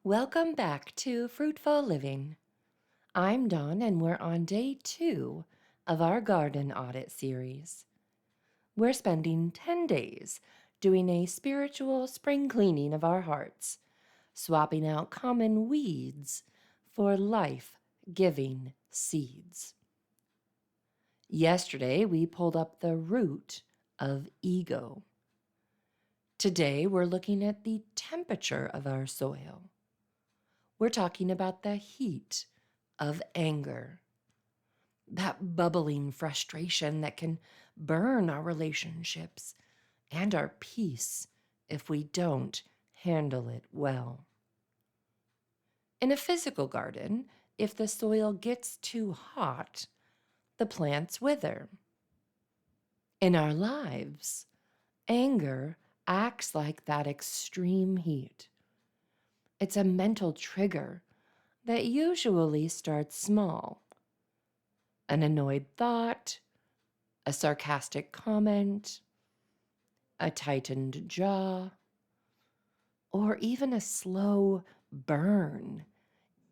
Welcome back to Fruitful Living. I'm Dawn, and we're on day 2 of our garden audit series. We're spending 10 days doing a spiritual spring cleaning of our hearts, swapping out common weeds for life-giving seeds. Yesterday, we pulled up the root of ego. Today, we're looking at the temperature of our soil. We're talking about the heat of anger, that bubbling frustration that can burn our relationships and our peace if we don't handle it well. In a physical garden, if the soil gets too hot, the plants wither. In our lives, anger acts like that extreme heat. It's a mental trigger that usually starts small. An annoyed thought, a sarcastic comment, a tightened jaw, or even a slow burn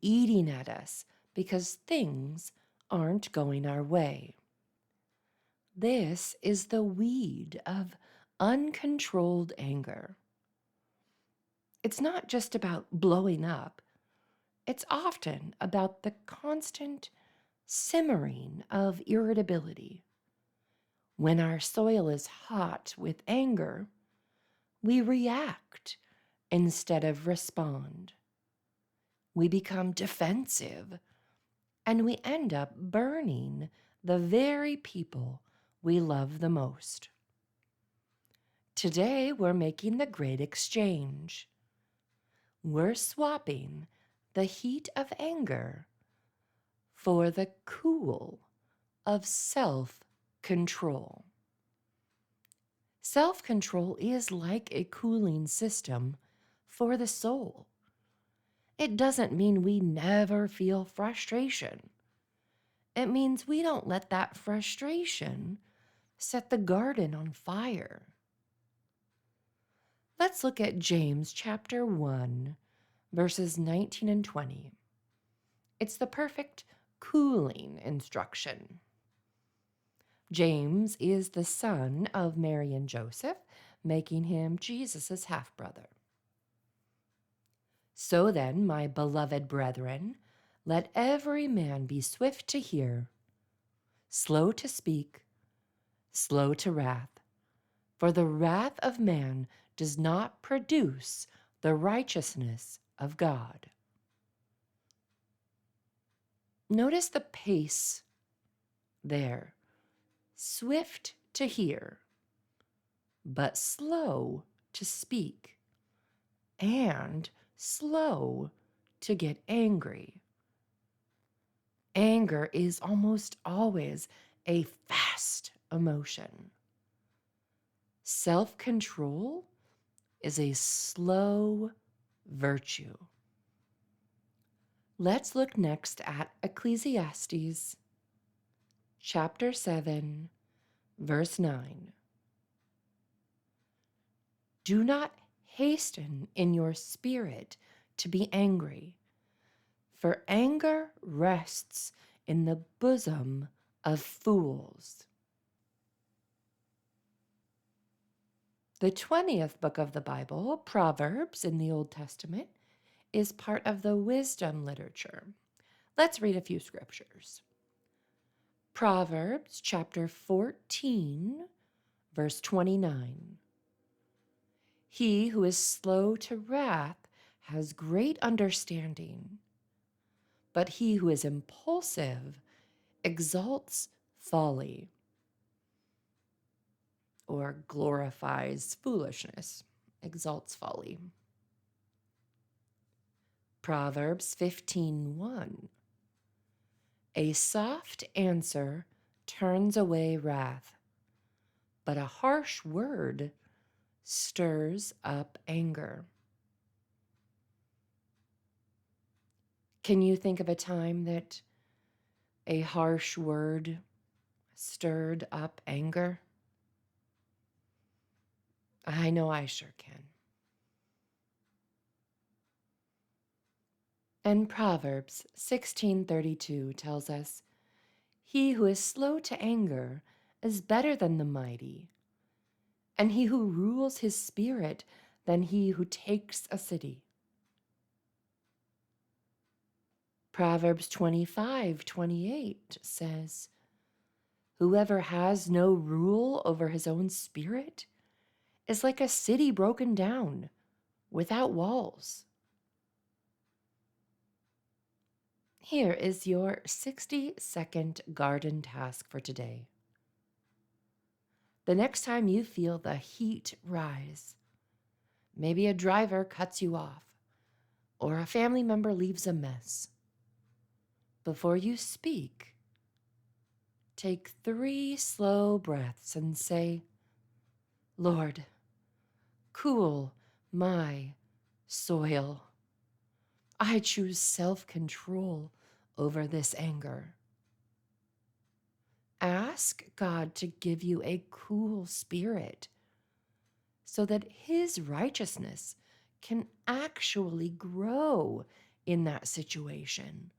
eating at us because things aren't going our way. This is the weed of uncontrolled anger. It's not just about blowing up. It's often about the constant simmering of irritability. When our soil is hot with anger, we react instead of respond. We become defensive, and we end up burning the very people we love the most. Today, we're making the great exchange. We're swapping the heat of anger for the cool of self-control. Self-control is like a cooling system for the soul. It doesn't mean we never feel frustration. It means we don't let that frustration set the garden on fire. Let's look at James chapter 1, verses 19 and 20. It's the perfect cooling instruction. James is the son of Mary and Joseph, making him Jesus' half-brother. So then, my beloved brethren, let every man be swift to hear, slow to speak, slow to wrath, for the wrath of man does not produce the righteousness of God. Notice the pace there. Swift to hear, but slow to speak, and slow to get angry. Anger is almost always a fast emotion. Self-control is a slow virtue. Let's look next at Ecclesiastes chapter 7, verse 9. Do not hasten in your spirit to be angry, for anger rests in the bosom of fools. The 20th book of the Bible, Proverbs in the Old Testament, is part of the wisdom literature. Let's read a few scriptures. Proverbs chapter 14, verse 29. He who is slow to wrath has great understanding, but he who is impulsive exalts folly or glorifies foolishness, exalts folly. Proverbs 15:1. A soft answer turns away wrath, but a harsh word stirs up anger. Can you think of a time that a harsh word stirred up anger? I know I sure can. And Proverbs 16:32 tells us, "He who is slow to anger is better than the mighty, and he who rules his spirit than he who takes a city." Proverbs 25:28 says, "Whoever has no rule over his own spirit is like a city broken down, without walls." Here is your 60-second garden task for today. The next time you feel the heat rise, maybe a driver cuts you off or a family member leaves a mess, before you speak, take 3 slow breaths and say, "Lord, cool my soil. I choose self-control over this anger." Ask God to give you a cool spirit so that His righteousness can actually grow in that situation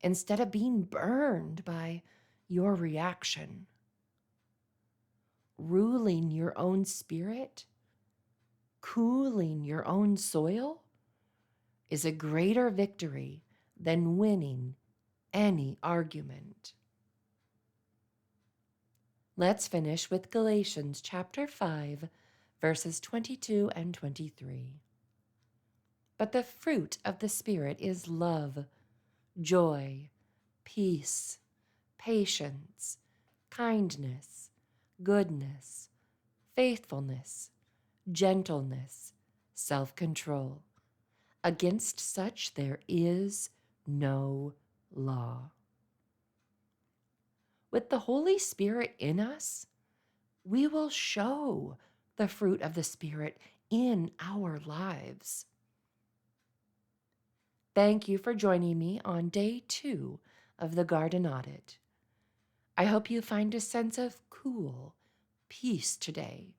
instead of being burned by your reaction. Ruling your own spirit, cooling your own soil, is a greater victory than winning any argument. Let's finish with Galatians chapter 5, verses 22 and 23. But the fruit of the Spirit is love, joy, peace, patience, kindness, goodness, faithfulness, gentleness, self-control. Against such there is no law. With the Holy Spirit in us, we will show the fruit of the Spirit in our lives. Thank you for joining me on day 2 of the Garden Audit. I hope you find a sense of cool peace today,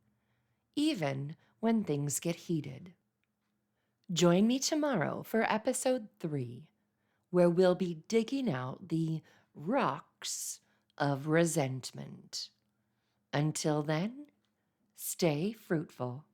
even when things get heated. Join me tomorrow for episode 3, where we'll be digging out the rocks of resentment. Until then, stay fruitful.